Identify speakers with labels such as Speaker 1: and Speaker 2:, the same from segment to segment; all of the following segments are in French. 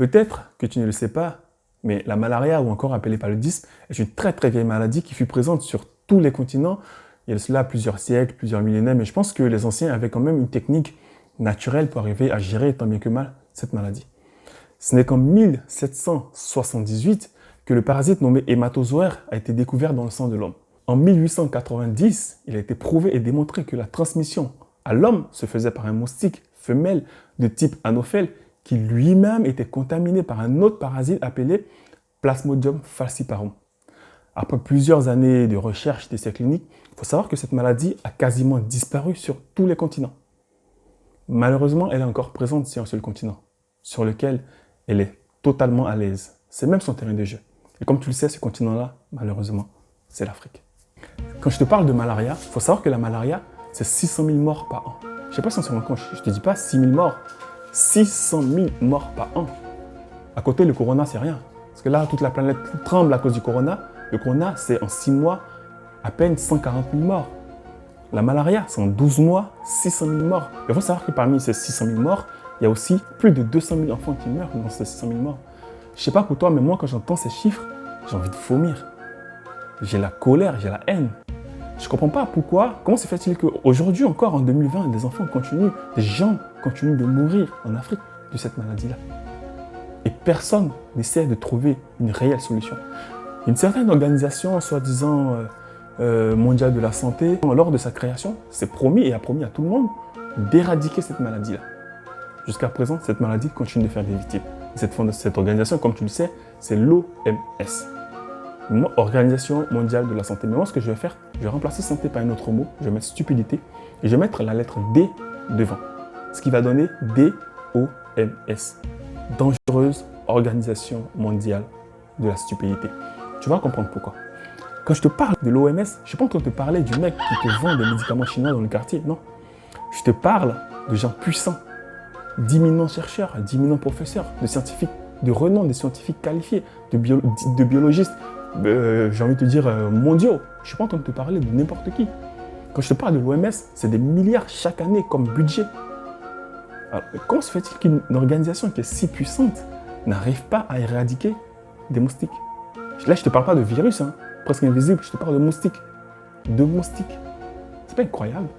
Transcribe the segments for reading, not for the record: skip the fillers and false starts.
Speaker 1: Peut-être que tu ne le sais pas, mais la malaria, ou encore appelée paludisme, est une très très vieille maladie qui fut présente sur tous les continents. Il y a de cela plusieurs siècles, plusieurs millénaires, mais je pense que les anciens avaient quand même une technique naturelle pour arriver à gérer tant bien que mal cette maladie. Ce n'est qu'en 1778 que le parasite nommé hématozoaire a été découvert dans le sang de l'homme. En 1890, il a été prouvé et démontré que la transmission à l'homme se faisait par un moustique femelle de type Anophèle qui lui-même était contaminé par un autre parasite appelé Plasmodium falciparum. Après plusieurs années de recherche d'essais cliniques, il faut savoir que cette maladie a quasiment disparu sur tous les continents. Malheureusement, elle est encore présente sur un seul continent, sur lequel elle est totalement à l'aise. C'est même son terrain de jeu. Et comme tu le sais, ce continent-là, malheureusement, c'est l'Afrique. Quand je te parle de malaria, il faut savoir que la malaria, c'est 600 000 morts par an. Je ne sais pas si on se rend compte, je ne te dis pas 6 000 morts, 600 000 morts par an. À côté, le corona, c'est rien. Parce que là, toute la planète tremble à cause du corona. Le corona, c'est en 6 mois, à peine 140 000 morts. La malaria, c'est en 12 mois, 600 000 morts. Il faut savoir que parmi ces 600 000 morts, il y a aussi plus de 200 000 enfants qui meurent dans ces 600 000 morts. Je ne sais pas pour toi, mais moi, quand j'entends ces chiffres, j'ai envie de vomir. J'ai la colère, j'ai la haine. Je ne comprends pas pourquoi, comment se fait-il qu'aujourd'hui encore, en 2020, des enfants continuent, des gens continuent de mourir en Afrique de cette maladie-là. Et personne n'essaie de trouver une réelle solution. Une certaine organisation, soi-disant mondiale de la santé, lors de sa création, s'est promis et a promis à tout le monde d'éradiquer cette maladie-là. Jusqu'à présent, cette maladie continue de faire des victimes. Cette organisation, comme tu le sais, c'est l'OMS. Organisation mondiale de la santé. Mais moi, ce que je vais faire, je vais remplacer santé par un autre mot. Je vais mettre stupidité et je vais mettre la lettre D devant. Ce qui va donner DOMS. Dangereuse Organisation mondiale de la stupidité. Tu vas comprendre pourquoi. Quand je te parle de l'OMS, je ne suis pas en train de te parler du mec qui te vend des médicaments chinois dans le quartier. Non. Je te parle de gens puissants, d'éminents chercheurs, d'éminents professeurs, de scientifiques de renom, des scientifiques qualifiés, de biologistes, j'ai envie de te dire mondiaux. Je ne suis pas en train de te parler de n'importe qui. Quand je te parle de l'OMS, c'est des milliards chaque année comme budget. Alors, comment se fait-il qu'une organisation qui est si puissante n'arrive pas à éradiquer des moustiques? Là, je ne te parle pas de virus, hein, presque invisible, je te parle de moustiques. De moustiques. C'est pas incroyable?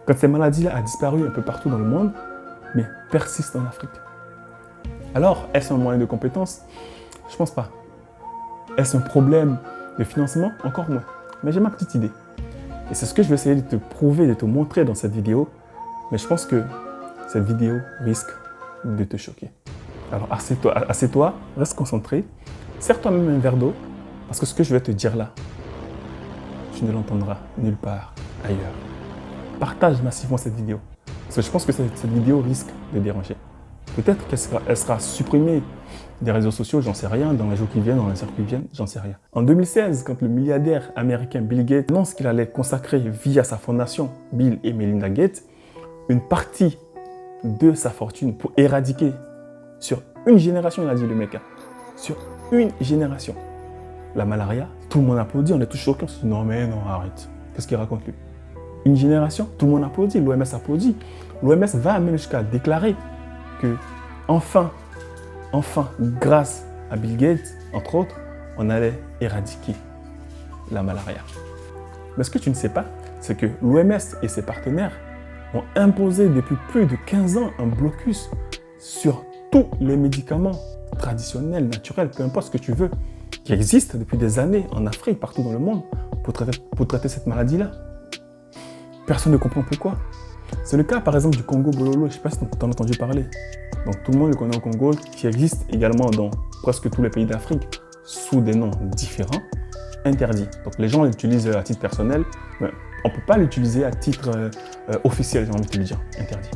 Speaker 1: Quand ces maladies-là ont disparu un peu partout dans le monde, mais persistent en Afrique. Alors, est-ce un moyen de compétence? Je ne pense pas. Est-ce un problème de financement? Encore moins. Mais j'ai ma petite idée. Et c'est ce que je vais essayer de te prouver, de te montrer dans cette vidéo. Mais je pense que cette vidéo risque de te choquer. Alors, assieds-toi, reste concentré. Serre-toi même un verre d'eau. Parce que ce que je vais te dire là, tu ne l'entendras nulle part ailleurs. Partage massivement cette vidéo. Parce que je pense que cette vidéo risque de déranger. Peut-être qu'elle sera supprimée des réseaux sociaux, j'en sais rien, dans les jours qui viennent, dans les heures qui viennent, j'en sais rien. En 2016, quand le milliardaire américain Bill Gates annonce qu'il allait consacrer via sa fondation Bill et Melinda Gates une partie de sa fortune pour éradiquer sur une génération, il a dit le mec, sur une génération, la malaria, tout le monde applaudit, on est tous choqués, on se dit non mais non, arrête, qu'est-ce qu'il raconte lui? Une génération, tout le monde applaudit, l'OMS applaudit. L'OMS va même jusqu'à déclarer que enfin, grâce à Bill Gates, entre autres, on allait éradiquer la malaria. Mais ce que tu ne sais pas, c'est que l'OMS et ses partenaires ont imposé depuis plus de 15 ans un blocus sur tous les médicaments traditionnels, naturels, peu importe ce que tu veux, qui existent depuis des années en Afrique, partout dans le monde, pour traiter cette maladie-là. Personne ne comprend pourquoi. C'est le cas par exemple du Congo Bololo, je ne sais pas si tu en as entendu parler. Donc tout le monde le connaît au Congo, qui existe également dans presque tous les pays d'Afrique, sous des noms différents, interdits. Donc les gens l'utilisent à titre personnel, mais on ne peut pas l'utiliser à titre officiel, j'ai envie de te le dire, interdit.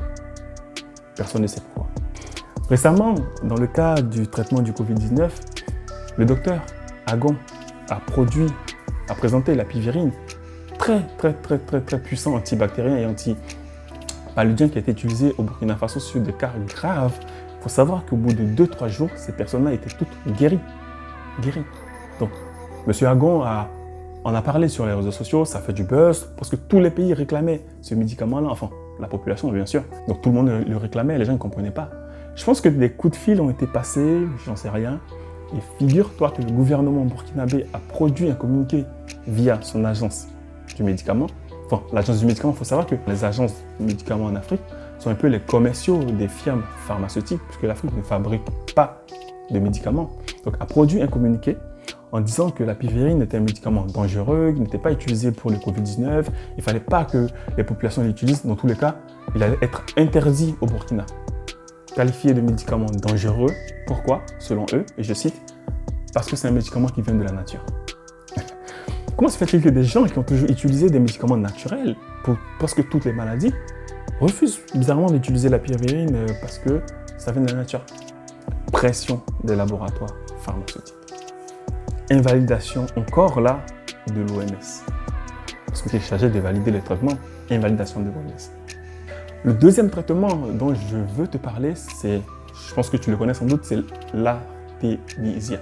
Speaker 1: Personne ne sait pourquoi. Récemment, dans le cas du traitement du Covid-19, le docteur Agon a présenté la pivirine, très puissant antibactérien et antipaludien qui a été utilisé au Burkina Faso sur des cas graves. Il faut savoir qu'au bout de 2-3 jours, ces personnes-là étaient toutes guéries. Donc, M. Agon en a parlé sur les réseaux sociaux, ça fait du buzz, parce que tous les pays réclamaient ce médicament-là, enfin, la population bien sûr. Donc tout le monde le réclamait, les gens ne comprenaient pas. Je pense que des coups de fil ont été passés, j'en sais rien. Et figure-toi que le gouvernement burkinabé a produit un communiqué via son agence du médicament. Enfin, l'agence du médicament, il faut savoir que les agences de médicaments en Afrique sont un peu les commerciaux des firmes pharmaceutiques, puisque l'Afrique ne fabrique pas de médicaments. Donc, a produit un communiqué en disant que la pivirine était un médicament dangereux, qui n'était pas utilisé pour le Covid-19, il ne fallait pas que les populations l'utilisent. Dans tous les cas, il allait être interdit au Burkina. Qualifié de médicament dangereux. Pourquoi? Selon eux, et je cite, parce que c'est un médicament qui vient de la nature. Comment se fait-il que des gens qui ont toujours utilisé des médicaments naturels pour presque toutes les maladies refusent bizarrement d'utiliser la pivirine parce que ça vient de la nature? Pression des laboratoires pharmaceutiques. Invalidation encore là de l'OMS. Parce que c'est chargé de valider les traitements. Invalidation de l'OMS. Le deuxième traitement dont je veux te parler, c'est, je pense que tu le connais sans doute, c'est l'artémisia.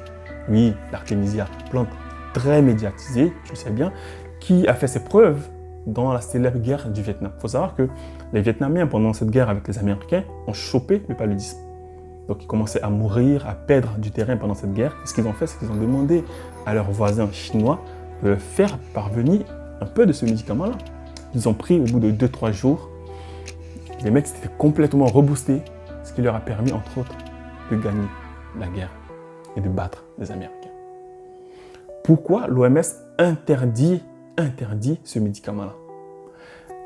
Speaker 1: Oui, l'artémisia, plante très médiatisée, tu le sais bien, qui a fait ses preuves dans la célèbre guerre du Vietnam. Il faut savoir que les Vietnamiens, pendant cette guerre avec les Américains, ont chopé le paludisme. Donc ils commençaient à mourir, à perdre du terrain pendant cette guerre. Et ce qu'ils ont fait, c'est qu'ils ont demandé à leurs voisins chinois de leur faire parvenir un peu de ce médicament-là. Ils ont pris au bout de 2-3 jours. Les mecs s'étaient complètement reboostés, ce qui leur a permis, entre autres, de gagner la guerre et de battre les Américains. Pourquoi l'OMS interdit ce médicament-là?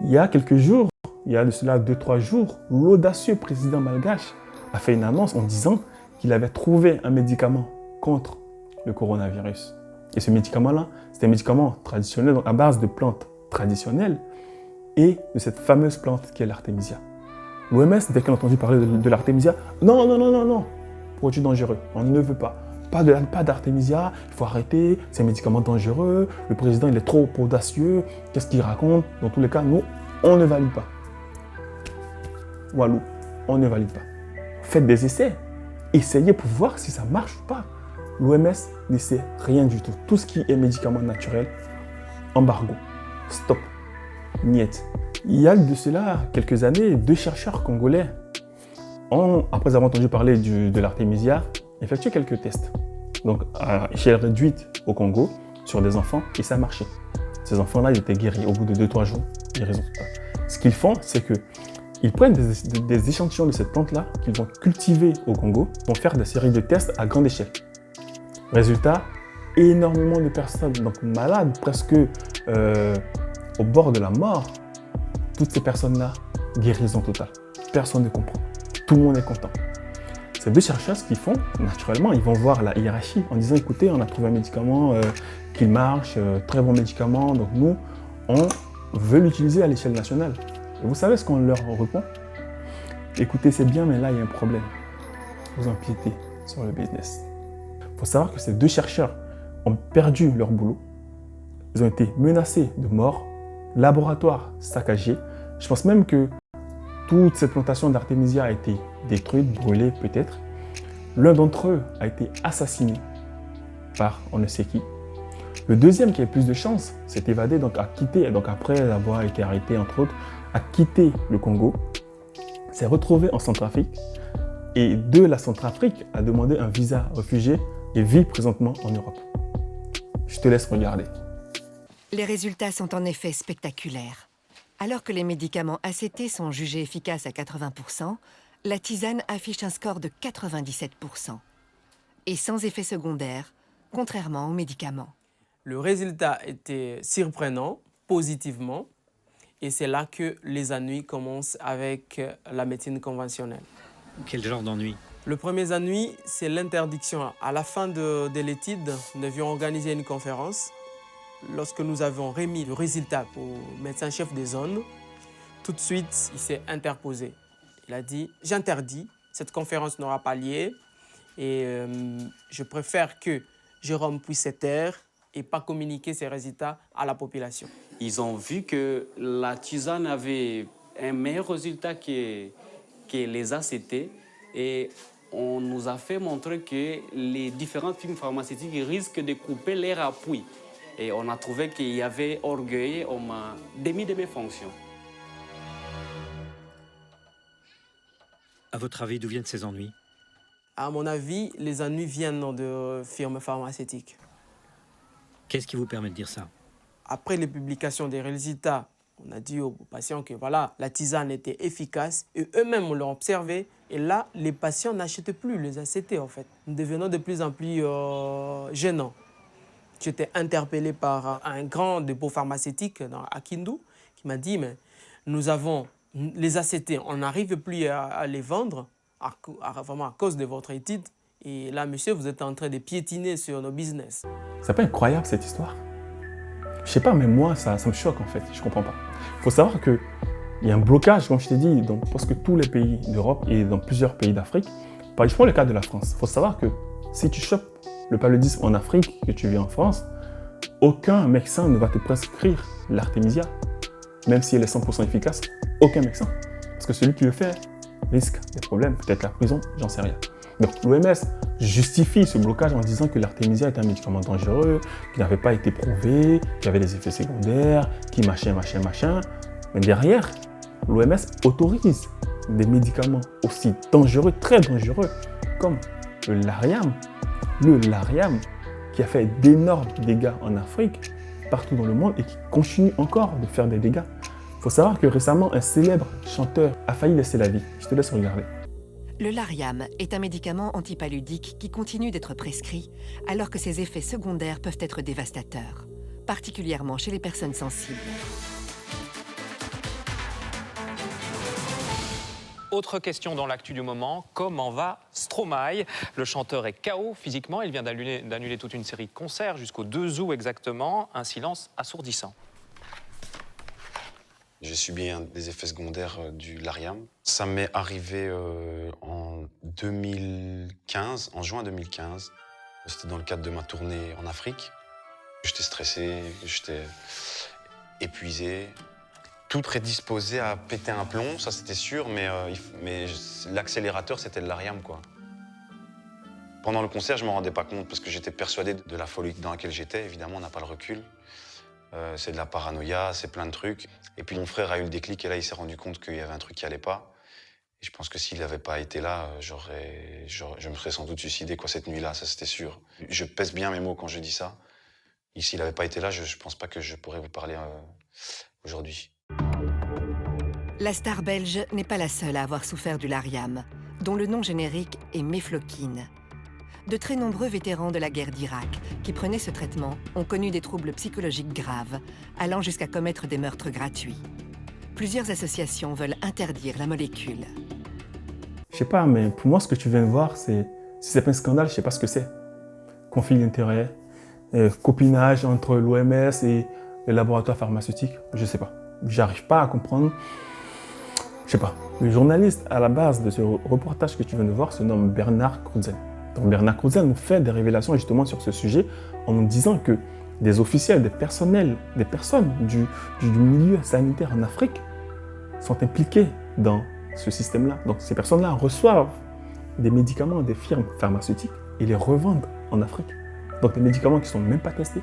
Speaker 1: Il y a quelques jours, il y a de cela 2-3 jours, l'audacieux président malgache a fait une annonce en disant qu'il avait trouvé un médicament contre le coronavirus. Et ce médicament-là, c'est un médicament traditionnel, donc à base de plantes traditionnelles et de cette fameuse plante qui est l'artémisia. L'OMS, dès qu'on a entendu parler de l'artémisia, non, produit dangereux, on ne veut pas. Pas d'artémisia, il faut arrêter, c'est un médicament dangereux, le président il est trop audacieux, qu'est-ce qu'il raconte? Dans tous les cas, nous, on ne valide pas. Walou, on ne valide pas. Faites des essais, essayez pour voir si ça marche ou pas. L'OMS ne sait rien du tout. Tout ce qui est médicament naturel, embargo, stop, niet. Il y a de cela quelques années, 2 chercheurs congolais ont, après avoir entendu parler de l'artémisia, effectué quelques tests. Donc, à échelle réduite au Congo, sur des enfants, et ça a marché. Ces enfants-là, ils étaient guéris au bout de 2-3 jours. Guérison totale. Ce qu'ils font, c'est qu'ils prennent des échantillons de cette plante-là, qu'ils vont cultiver au Congo, vont faire des séries de tests à grande échelle. Résultat, énormément de personnes, donc malades, presque au bord de la mort. Toutes ces personnes-là, guérison totale. Personne ne comprend. Tout le monde est content. Ces 2 chercheurs, ce qu'ils font, naturellement, ils vont voir la hiérarchie en disant, écoutez, on a trouvé un médicament qui marche, très bon médicament, donc nous, on veut l'utiliser à l'échelle nationale. Et vous savez ce qu'on leur répond? Écoutez, c'est bien, mais là, il y a un problème. Vous empiétez sur le business. Il faut savoir que ces 2 chercheurs ont perdu leur boulot. Ils ont été menacés de mort, laboratoire saccagé. Je pense même que toute cette plantation d'artémisia a été détruite, brûlée peut-être. L'un d'entre eux a été assassiné par on ne sait qui. Le deuxième qui a eu plus de chance s'est évadé, donc a quitté, donc après avoir été arrêté entre autres, a quitté le Congo, s'est retrouvé en Centrafrique et de la Centrafrique a demandé un visa réfugié et vit présentement en Europe. Je te laisse regarder.
Speaker 2: Les résultats sont en effet spectaculaires. Alors que les médicaments ACT sont jugés efficaces à 80%, la tisane affiche un score de 97%. Et sans effet secondaire, contrairement aux médicaments.
Speaker 3: Le résultat était surprenant, positivement, et c'est là que les ennuis commencent avec la médecine conventionnelle.
Speaker 4: Quel genre d'ennui?
Speaker 3: Le premier ennui, c'est l'interdiction. À la fin de l'étude, nous devions organiser une conférence. Lorsque nous avons remis le résultat au médecin-chef des zones, tout de suite, il s'est interposé. Il a dit « J'interdis, cette conférence n'aura pas lieu et je préfère que Jérôme puisse se taire et pas communiquer ses résultats à la population. »
Speaker 5: Ils ont vu que la tisane avait un meilleur résultat que les ACT et on nous a fait montrer que les différentes firmes pharmaceutiques risquent de couper leur appui. Et on a trouvé qu'il y avait orgueil, on m'a démis de mes fonctions.
Speaker 4: À votre avis, d'où viennent ces ennuis?
Speaker 3: À mon avis, les ennuis viennent de firmes pharmaceutiques.
Speaker 4: Qu'est-ce qui vous permet de dire ça?
Speaker 3: Après les publications des résultats, on a dit aux patients que voilà, la tisane était efficace et eux-mêmes l'ont observé. Et là, les patients n'achètent plus les ACT en fait. Nous devenons de plus en plus gênants. J'étais interpellé par un grand dépôt pharmaceutique à Kindu qui m'a dit mais nous avons les ACT, on n'arrive plus à les vendre vraiment à cause de votre étude. Et là, monsieur, vous êtes en train de piétiner sur nos business.
Speaker 1: C'est pas incroyable cette histoire? Je sais pas, mais moi, ça me choque en fait. Je comprends pas. Il faut savoir qu'il y a un blocage, comme je t'ai dit, dans presque tous les pays d'Europe et dans plusieurs pays d'Afrique. Je prends le cas de la France. Il faut savoir que si tu chopes le paludisme en Afrique, que tu vis en France, aucun médecin ne va te prescrire l'artémisia, même si elle est 100% efficace. Aucun médecin. Parce que celui qui le fait risque des problèmes, peut-être la prison, j'en sais rien. Donc l'OMS justifie ce blocage en disant que l'artémisia est un médicament dangereux, qui n'avait pas été prouvé, qui avait des effets secondaires, qui machin. Mais derrière, l'OMS autorise des médicaments aussi dangereux, très dangereux, comme le Lariam. Le Lariam qui a fait d'énormes dégâts en Afrique, partout dans le monde, et qui continue encore de faire des dégâts. Il faut savoir que récemment, un célèbre chanteur a failli laisser la vie. Je te laisse regarder.
Speaker 2: Le Lariam est un médicament antipaludique qui continue d'être prescrit, alors que ses effets secondaires peuvent être dévastateurs, particulièrement chez les personnes sensibles.
Speaker 6: Autre question dans l'actu du moment, comment va Stromae? Le chanteur est KO physiquement, il vient d'annuler toute une série de concerts jusqu'au 2 août exactement, un silence assourdissant.
Speaker 7: J'ai subi des effets secondaires du Lariam. Ça m'est arrivé en 2015, en juin 2015. C'était dans le cadre de ma tournée en Afrique. J'étais stressé, j'étais épuisé. Tout prédisposé à péter un plomb, ça c'était sûr, mais l'accélérateur c'était le Lariam, quoi. Pendant le concert, je ne me rendais pas compte parce que j'étais persuadé de la folie dans laquelle j'étais. Évidemment, on n'a pas le recul. C'est de la paranoïa, c'est plein de trucs. Et puis mon frère a eu le déclic et là, il s'est rendu compte qu'il y avait un truc qui allait pas. Et je pense que s'il n'avait pas été là, je me serais sans doute suicidé quoi, cette nuit-là, ça c'était sûr. Je pèse bien mes mots quand je dis ça. Et s'il n'avait pas été là, je ne pense pas que je pourrais vous parler aujourd'hui.
Speaker 2: La star belge n'est pas la seule à avoir souffert du Lariam, dont le nom générique est Mefloquine. De très nombreux vétérans de la guerre d'Irak qui prenaient ce traitement ont connu des troubles psychologiques graves, allant jusqu'à commettre des meurtres gratuits. Plusieurs associations veulent interdire la molécule.
Speaker 1: Je sais pas, mais pour moi, ce que tu viens de voir, si c'est pas un scandale, je sais pas ce que c'est. Conflit d'intérêts, copinage entre l'OMS et les laboratoires pharmaceutiques, je sais pas. J'arrive pas à comprendre. Je sais pas. Le journaliste à la base de ce reportage que tu viens de voir se nomme Bernard Kreutzen. Donc Bernard Kreutzen nous fait des révélations justement sur ce sujet en nous disant que des officiels, des personnels, des personnes du milieu sanitaire en Afrique sont impliqués dans ce système-là. Donc ces personnes-là reçoivent des médicaments des firmes pharmaceutiques et les revendent en Afrique. Donc des médicaments qui ne sont même pas testés,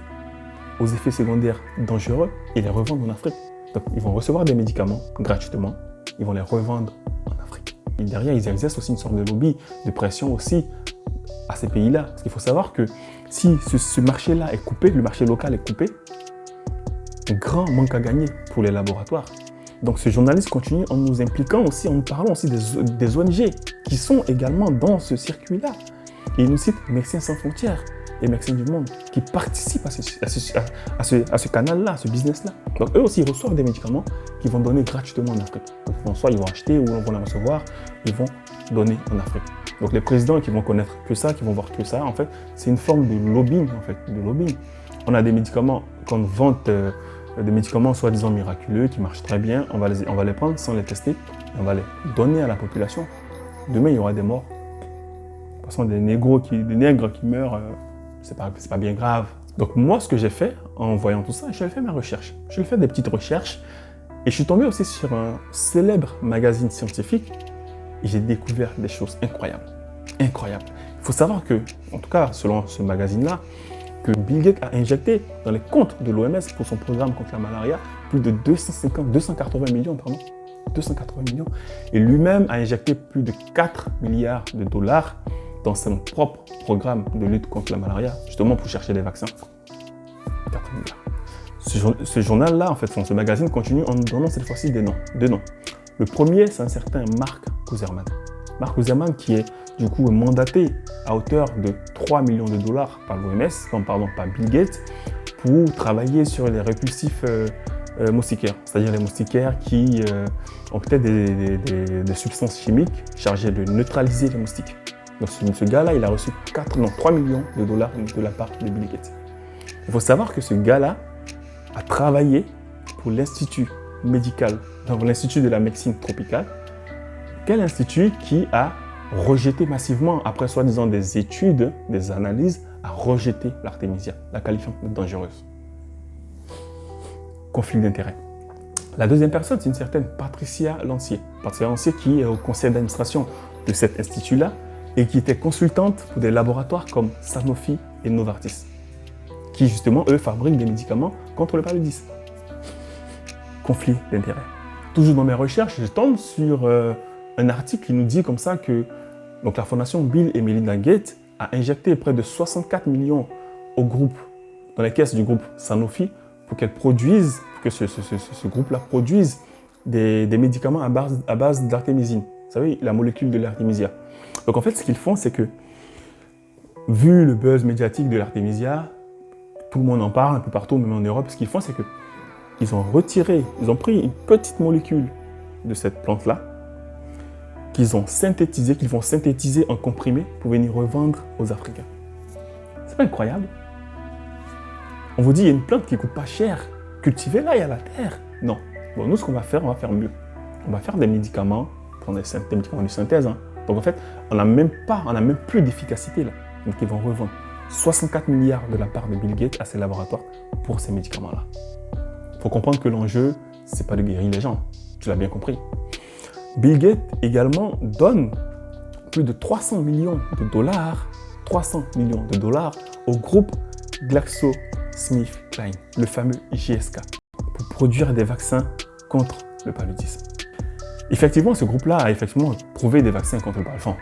Speaker 1: aux effets secondaires dangereux, et les revendent en Afrique. Donc ils vont recevoir des médicaments gratuitement, ils vont les revendre en Afrique. Et derrière, ils exercent aussi une sorte de lobby, de pression aussi à ces pays-là. Parce qu'il faut savoir que si ce marché-là est coupé, le marché local est coupé, un grand manque à gagner pour les laboratoires. Donc ce journaliste continue en nous impliquant aussi, en nous parlant aussi des ONG qui sont également dans ce circuit-là. Et il nous cite Médecins sans frontières et Médecins du monde qui participent à ce canal-là, à ce business-là. Donc eux aussi ils reçoivent des médicaments qu'ils vont donner gratuitement en Afrique. Donc, soit ils vont acheter ou on va les recevoir, ils vont donner en Afrique. Donc les présidents qui vont connaître que ça, qui vont voir que ça, en fait, c'est une forme de lobbying, en fait, de lobbying. On a des médicaments qu'on vante, des médicaments soi-disant miraculeux qui marchent très bien, on va les prendre sans les tester, on va les donner à la population. Demain, il y aura des morts. De toute façon, des nègres qui meurent, c'est pas bien grave. Donc moi, ce que j'ai fait en voyant tout ça, j'ai fait ma recherche. J'ai fait des petites recherches et je suis tombé aussi sur un célèbre magazine scientifique et j'ai découvert des choses incroyables. Incroyables. Il faut savoir que, en tout cas, selon ce magazine-là, que Bill Gates a injecté dans les comptes de l'OMS pour son programme contre la malaria plus de 280 millions 280 millions. Et lui-même a injecté plus de 4 milliards de dollars dans son propre programme de lutte contre la malaria, justement pour chercher des vaccins. 4 milliards. Ce journal-là, en fait, ce magazine continue en nous donnant cette fois-ci deux noms. Le premier, c'est un certain Mark Kuserman. Mark Kuserman qui est du coup mandaté à hauteur de 3 millions de dollars par l'OMS, pardon, par Bill Gates, pour travailler sur les répulsifs moustiquaires, c'est-à-dire les moustiquaires qui ont peut-être des substances chimiques chargées de neutraliser les moustiques. Donc ce gars-là, il a reçu 3 millions de dollars de la part de Bill Gates. Il faut savoir que ce gars-là a travaillé pour l'Institut médical, donc l'Institut de la médecine tropicale. Quel institut qui a rejeté massivement, après soi-disant des études, des analyses, a rejeté l'artémisia, la qualifiant de dangereuse. Conflit d'intérêts. La deuxième personne, c'est une certaine Patricia Lancier. Patricia Lancier qui est au conseil d'administration de cet institut-là et qui était consultante pour des laboratoires comme Sanofi et Novartis, qui justement, eux, fabriquent des médicaments contre le paludisme. Conflit d'intérêts. Toujours dans mes recherches, je tombe sur un article qui nous dit comme ça que donc, la fondation Bill et Melinda Gates a injecté près de 64 millions au groupe, dans les caisses du groupe Sanofi, pour qu'elle produise, que ce groupe-là produise des médicaments à base d'artémisine. Vous savez, la molécule de l'artémisia. Donc en fait, ce qu'ils font, c'est que, vu le buzz médiatique de l'artémisia, tout le monde en parle un peu partout, même en Europe, ce qu'ils font, c'est que ils ont pris une petite molécule de cette plante-là, qu'ils vont synthétiser en comprimé pour venir revendre aux Africains. C'est pas incroyable? On vous dit, il y a une plante qui ne coûte pas cher. Cultivez-la, il y a la terre. Non. Bon, nous, ce qu'on va faire mieux. On va faire des médicaments, prendre des médicaments de synthèse. Hein. Donc, en fait, on n'a même plus d'efficacité là. Donc, ils vont revendre 64 milliards de la part de Bill Gates à ces laboratoires pour ces médicaments-là. Il faut comprendre que l'enjeu, ce n'est pas de guérir les gens. Tu l'as bien compris. Bill Gates également donne plus de 300 millions de dollars au groupe GlaxoSmithKline, le fameux GSK, pour produire des vaccins contre le paludisme. Effectivement, ce groupe-là a trouvé des vaccins contre le paludisme,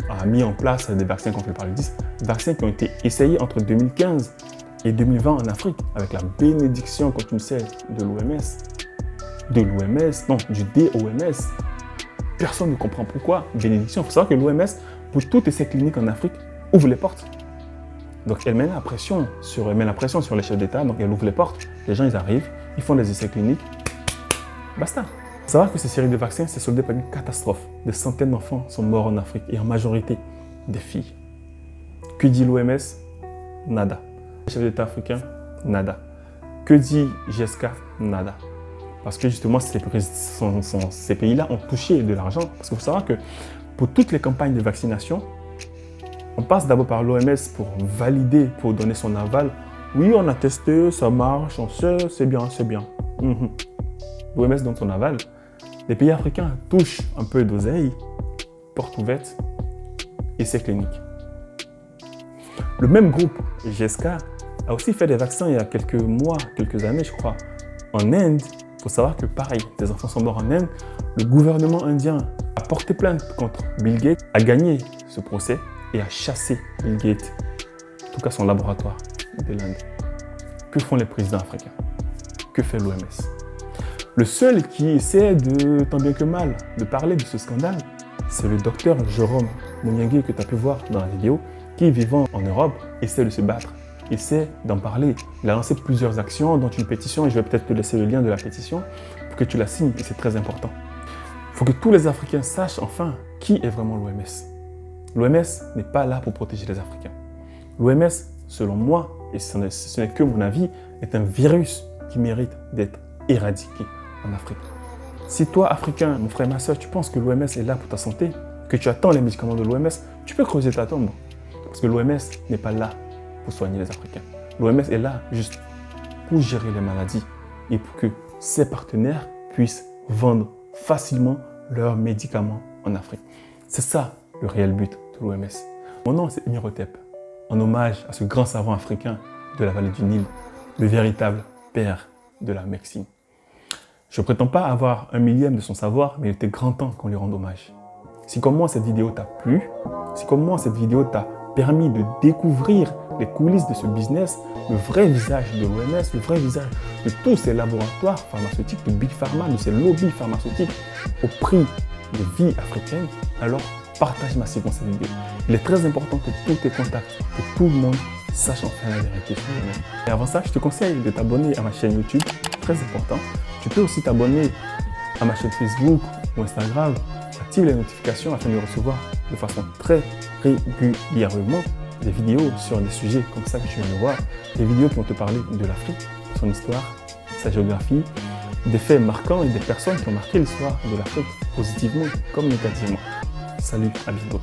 Speaker 1: a mis en place des vaccins contre le paludisme, des vaccins qui ont été essayés entre 2015 et 2020 en Afrique, avec la bénédiction, comme tu le sais, du DOMS. Personne ne comprend pourquoi. Bénédiction, il faut savoir que l'OMS, pour toutes ces cliniques en Afrique, ouvre les portes. Donc elle met la pression sur les chefs d'État, donc elle ouvre les portes. Les gens, ils arrivent, ils font des essais cliniques, basta. Il faut savoir que ces séries de vaccins, c'est soldé par une catastrophe. Des centaines d'enfants sont morts en Afrique, et en majorité, des filles. Que dit l'OMS? Nada. Les chefs d'État africains? Nada. Que dit GSK? Nada. Parce que justement, ces pays-là ont touché de l'argent. Parce qu'il faut savoir que pour toutes les campagnes de vaccination, on passe d'abord par l'OMS pour valider, pour donner son aval. Oui, on a testé, ça marche, on sait, c'est bien, c'est bien. L'OMS donne son aval. Les pays africains touchent un peu d'oseille, porte ouverte, essais cliniques. Le même groupe, GSK, a aussi fait des vaccins il y a quelques mois, quelques années, je crois, en Inde. Il faut savoir que pareil, des enfants sont morts en Inde. Le gouvernement indien a porté plainte contre Bill Gates, a gagné ce procès et a chassé Bill Gates, en tout cas son laboratoire de l'Inde. Que font les présidents africains? Que fait l'OMS? Le seul qui essaie de, tant bien que mal, de parler de ce scandale, c'est le docteur Jérôme Mouniangui que tu as pu voir dans la vidéo, qui, vivant en Europe, essaie de se battre. Essaie d'en parler. Il a lancé plusieurs actions, dont une pétition, et je vais peut-être te laisser le lien de la pétition pour que tu la signes, et c'est très important. Il faut que tous les Africains sachent enfin qui est vraiment l'OMS. L'OMS n'est pas là pour protéger les Africains. L'OMS, selon moi, et ce n'est que mon avis, est un virus qui mérite d'être éradiqué en Afrique. Si toi, Africain, mon frère, ma soeur, tu penses que l'OMS est là pour ta santé, que tu attends les médicaments de l'OMS, tu peux creuser ta tombe. Parce que l'OMS n'est pas là pour soigner les Africains. L'OMS est là juste pour gérer les maladies et pour que ses partenaires puissent vendre facilement leurs médicaments en Afrique. C'est ça le réel but de l'OMS. Mon nom, c'est Imhotep, en hommage à ce grand savant africain de la vallée du Nil, le véritable père de la médecine. Je ne prétends pas avoir 1/1000 de son savoir, mais il était grand temps qu'on lui rende hommage. Si comme moi cette vidéo t'a plu, si comme moi cette vidéo t'a permis de découvrir les coulisses de ce business, le vrai visage de l'OMS, le vrai visage de tous ces laboratoires pharmaceutiques, de Big Pharma, de ces lobbies pharmaceutiques au prix des vies africaines, alors partage massivement cette vidéo. Il est très important que tous tes contacts, que tout le monde sache enfin la vérité sur l'OMS. Et avant ça, je te conseille de t'abonner à ma chaîne YouTube, très important. Tu peux aussi t'abonner à ma chaîne Facebook ou Instagram. Active les notifications afin de recevoir de façon très régulièrement des vidéos sur des sujets comme ça que tu viens de voir, des vidéos qui vont te parler de l'Afrique, son histoire, sa géographie, des faits marquants et des personnes qui ont marqué l'histoire de l'Afrique positivement comme négativement. Salut, à bientôt.